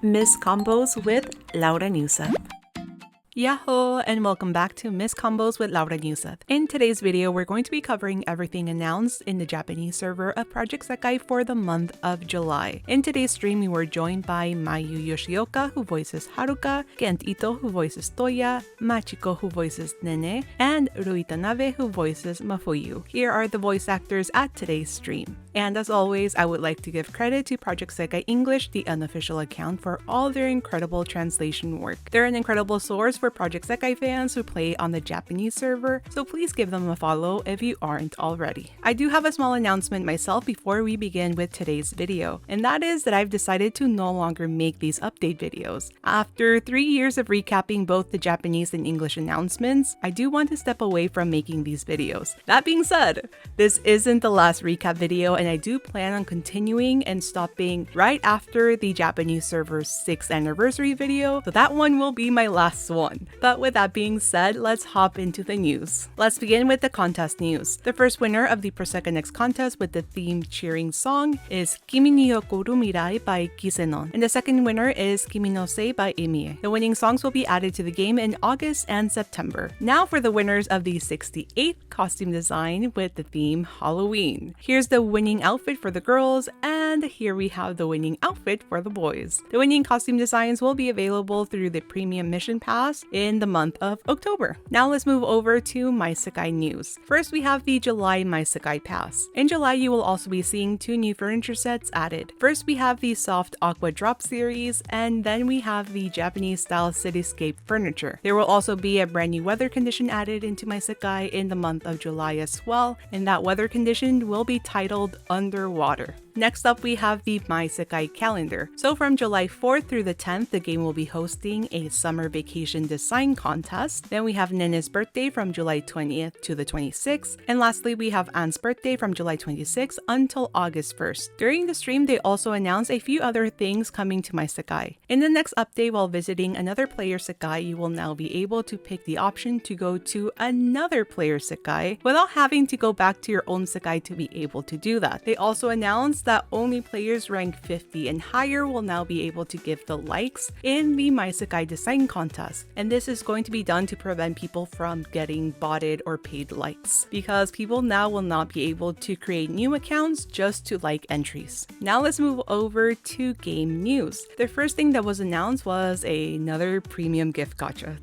Misc Combos with Laura Newseth. Yahoo! And welcome back to Misc Combos with Laura Newseth. In today's video, we're going to be covering everything announced in the Japanese server of Project Sekai for the month of July. In today's stream, we were joined by Mayu Yoshioka, who voices Haruka, Kent Ito, who voices Toya, Machiko, who voices Nene, and Rui Tanabe, who voices Mafuyu. Here are the voice actors at today's stream. And as always, I would like to give credit to Project Sekai English, the unofficial account, for all their incredible translation work. They're an incredible source for Project Sekai fans who play on the Japanese server, so please give them a follow if you aren't already. I do have a small announcement myself before we begin with today's video, and that is that I've decided to no longer make these update videos. After 3 years of recapping both the Japanese and English announcements, I do want to step away from making these videos. That being said, this isn't the last recap video, and I do plan on continuing and stopping right after the Japanese server's 6th anniversary video, so that one will be my last one. But with that being said, let's hop into the news. Let's begin with the contest news. The first winner of the Prosecco Next contest with the theme cheering song is Kimi ni Yokoru Mirai by Kisenon, and the second winner is Kimi no Sei by Emie. The winning songs will be added to the game in August and September. Now for the winners of the 68th costume design with the theme Halloween. Here's the winning outfit for the girls, and here we have the winning outfit for the boys. The winning costume designs will be available through the premium mission pass in the month of October. Now let's move over to My Sekai news. First, we have the July My Sekai pass. In July, you will also be seeing 2 new furniture sets added. First, we have the soft aqua drop series, and then we have the Japanese style cityscape furniture. There will also be a brand new weather condition added into My Sekai in the month of July as well, and that weather condition will be titled Underwater. Next up, we have the My Sekai calendar. So from July 4th through the 10th, the game will be hosting a summer vacation design contest. Then we have Nene's birthday from July 20th to the 26th. And lastly, we have Anne's birthday from July 26th until August 1st. During the stream, they also announced a few other things coming to My Sekai. In the next update, while visiting another player's Sekai, you will now be able to pick the option to go to another player's Sekai without having to go back to your own Sekai to be able to do that. They also announced that only players ranked 50 and higher will now be able to give the likes in the My Sekai design contest. And this is going to be done to prevent people from getting botted or paid likes, because people now will not be able to create new accounts just to like entries. Now let's move over to game news. The first thing that was announced was another premium gift gacha.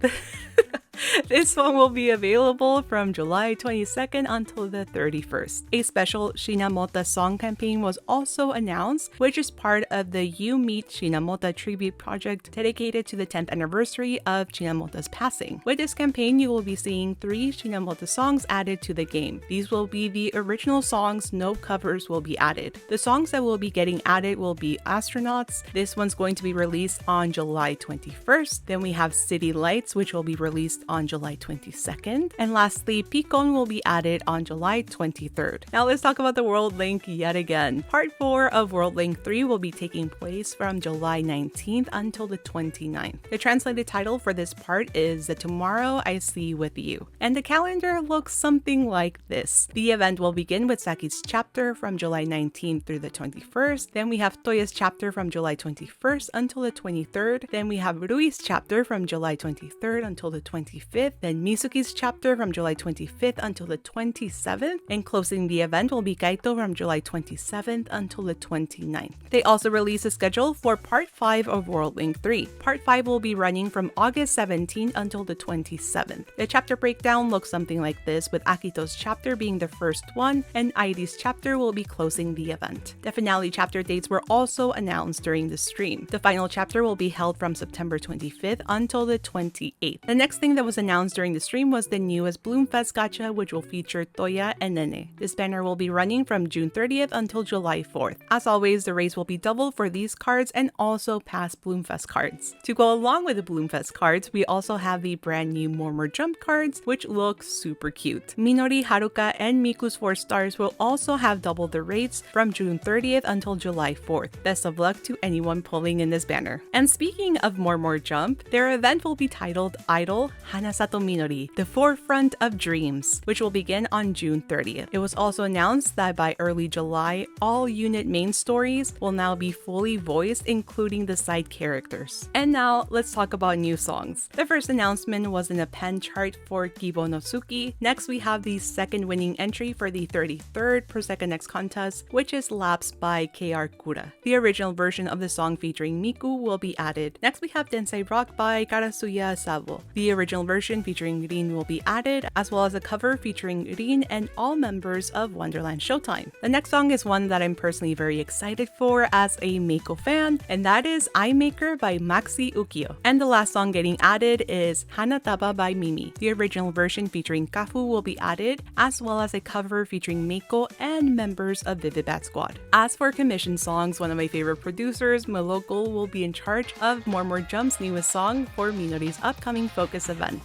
This one will be available from July 22nd until the 31st. A special Siinamota song campaign was also announced, which is part of the You Meet Siinamota tribute project dedicated to the 10th anniversary of Shinamota's passing. With this campaign, you will be seeing 3 Siinamota songs added to the game. These will be the original songs, no covers will be added. The songs that will be getting added will be Astronauts. This one's going to be released on July 21st. Then we have City Lights, which will be released on July 22nd. And lastly, Picon will be added on July 23rd. Now let's talk about the World Link yet again. Part 4 of World Link 3 will be taking place from July 19th until the 29th. The translated title for this part is The Tomorrow I See With You. And the calendar looks something like this. The event will begin with Saki's chapter from July 19th through the 21st. Then we have Toya's chapter from July 21st until the 23rd. Then we have Rui's chapter from July 23rd until the 25th. Then Mizuki's chapter from July 25th until the 27th, and closing the event will be Kaito from July 27th until the 29th. They also released a schedule for Part 5 of World Link 3. Part 5 will be running from August 17th until the 27th. The chapter breakdown looks something like this, with Akito's chapter being the first one, and Aidi's chapter will be closing the event. The finale chapter dates were also announced during the stream. The final chapter will be held from September 25th until the 28th. The next thing that was announced during the stream was the newest Bloomfes gacha, which will feature Toya and Nene. This banner will be running from June 30th until July 4th. As always, the race will be double for these cards and also past Bloomfes cards. To go along with the Bloomfes cards, we also have the brand new More Jump cards, which look super cute. Minori, Haruka, and Miku's 4 stars will also have double the rates from June 30th until July 4th. Best of luck to anyone pulling in this banner. And speaking of More Jump, their event will be titled Idol Hana Masato Minori, The Forefront of Dreams, which will begin on June 30th. It was also announced that by early July, all unit main stories will now be fully voiced, including the side characters. And now, let's talk about new songs. The first announcement was in a pen chart for Kibonosuki. Next, we have the second winning entry for the 33rd Prosecco Next contest, which is Lapse by KR Kura. The original version of the song featuring Miku will be added. Next, we have Densei Rock by Karasuya Sabo. The original version featuring Rin will be added, as well as a cover featuring Rin and all members of Wonderland Showtime. The next song is one that I'm personally very excited for as a Meiko fan, and that is Eye Maker by Maxi Ukiyo. And the last song getting added is Hanataba by Mimi. The original version featuring Kafu will be added, as well as a cover featuring Meiko and members of Vivid Bat Squad. As for commission songs, one of my favorite producers, Moloko, will be in charge of More Jump's newest song for Minori's upcoming Focus event.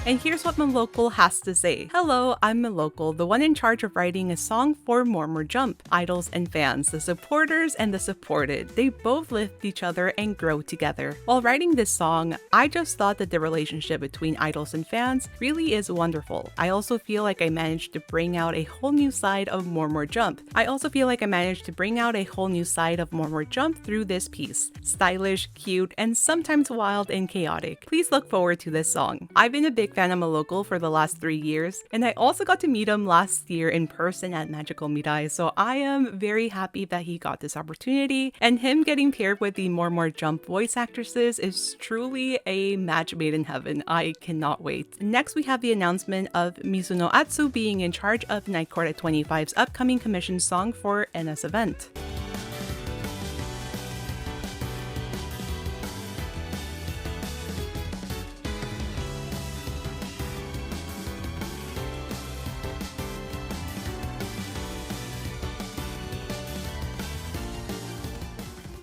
And here's what Moloko has to say. Hello, I'm Moloko, the one in charge of writing a song for More Jump. Idols and fans, the supporters and the supported, they both lift each other and grow together. While writing this song, I just thought that the relationship between idols and fans really is wonderful. I also feel like I managed to bring out a whole new side of More Jump. More Jump through this piece. Stylish, cute, and sometimes wild and chaotic. Please look forward to this song. I've been a big fan of Moloko for the last 3 years, and I also got to meet him last year in person at Magical Mirai, so I am very happy that he got this opportunity, and him getting paired with the More Jump voice actresses is truly a match made in heaven. I cannot wait. Next, we have the announcement of Mizuno Atsu being in charge of Night Court at 25's upcoming commission song for NS event.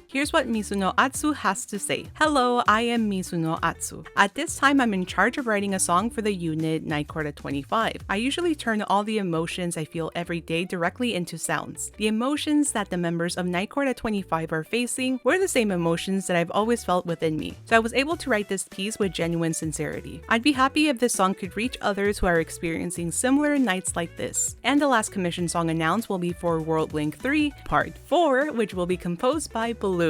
Here's what Mizuno Atsu has to say. Hello, I am Mizuno Atsu. At this time, I'm in charge of writing a song for the unit Night Court at 25. I usually turn all the emotions I feel every day directly into sounds. The emotions that the members of Night Court at 25 are facing were the same emotions that I've always felt within me. So I was able to write this piece with genuine sincerity. I'd be happy if this song could reach others who are experiencing similar nights like this. And the last commission song announced will be for World Link 3 Part 4, which will be composed by Bloomfes.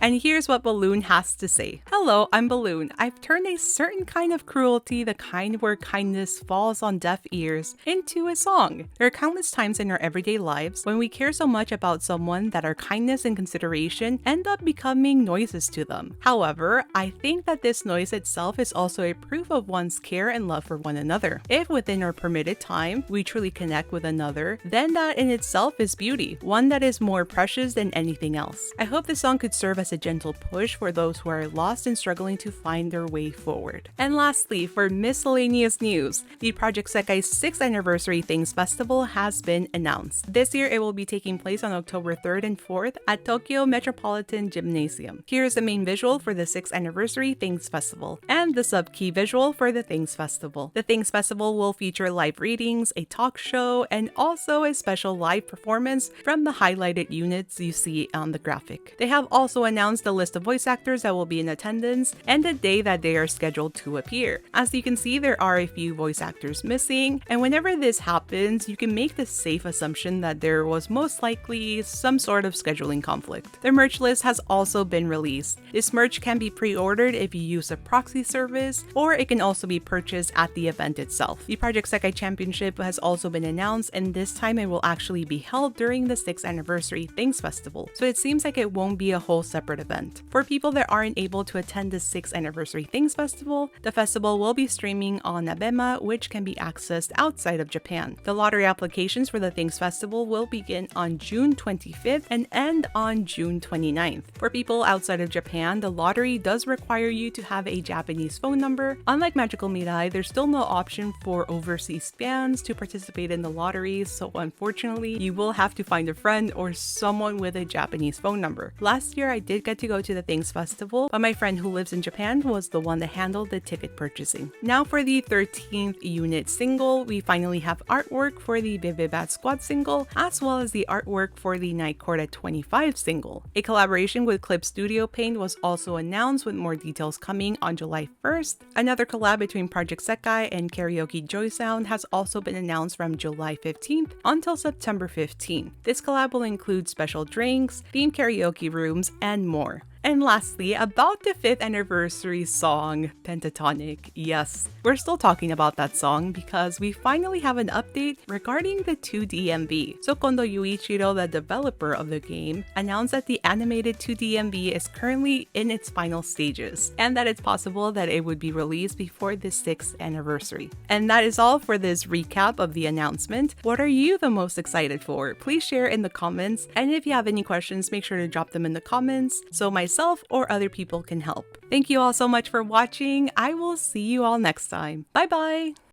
And here's what Balloon has to say. Hello, I'm Balloon. I've turned a certain kind of cruelty, the kind where kindness falls on deaf ears, into a song. There are countless times in our everyday lives when we care so much about someone that our kindness and consideration end up becoming noises to them. However, I think that this noise itself is also a proof of one's care and love for one another. If within our permitted time, we truly connect with another, then that in itself is beauty, one that is more precious than anything else. I hope this song could serve as a gentle push for those who are lost and struggling to find their way forward. And lastly, for miscellaneous news, the Project Sekai's 6th anniversary Things Festival has been announced. This year, it will be taking place on October 3rd and 4th at Tokyo Metropolitan Gymnasium. Here's the main visual for the 6th anniversary Things Festival, and the sub-key visual for the Things Festival. The Things Festival will feature live readings, a talk show, and also a special live performance from the highlighted units you see on the graphic. They have also announced the list of voice actors that will be in attendance and the day that they are scheduled to appear. As you can see, there are a few voice actors missing, and whenever this happens, you can make the safe assumption that there was most likely some sort of scheduling conflict. The merch list has also been released. This merch can be pre-ordered if you use a proxy service, or it can also be purchased at the event itself. The Project Sekai Championship has also been announced, and this time it will actually be held during the 6th anniversary Things Festival, so it seems like it won't be a whole separate separate event. For people that aren't able to attend the 6th Anniversary Things Festival, the festival will be streaming on lunnaBGM, which can be accessed outside of Japan. The lottery applications for the Things Festival will begin on June 25th and end on June 29th. For people outside of Japan, the lottery does require you to have a Japanese phone number. Unlike Magical Mirai, there's still no option for overseas fans to participate in the lottery, so unfortunately, you will have to find a friend or someone with a Japanese phone number. Last year, I did get to go to the Things Festival, but my friend who lives in Japan was the one that handled the ticket purchasing. Now for the 13th unit single, we finally have artwork for the Vivid Bat Squad single, as well as the artwork for the Night Court at 25 single. A collaboration with Clip Studio Paint was also announced, with more details coming on July 1st. Another collab between Project Sekai and Karaoke Joy Sound has also been announced from July 15th until September 15th. This collab will include special drinks, themed karaoke rooms, and more. And lastly, about the 5th anniversary song, Pentatonic. Yes, we're still talking about that song because we finally have an update regarding the 2D MV. So Kondo Yuichiro, the developer of the game, announced that the animated 2D MV is currently in its final stages, and that it's possible that it would be released before the 6th anniversary. And that is all for this recap of the announcement. What are you the most excited for? Please share in the comments, and if you have any questions, make sure to drop them in the comments so myself or other people can help. Thank you all so much for watching. I will see you all next time. Bye bye!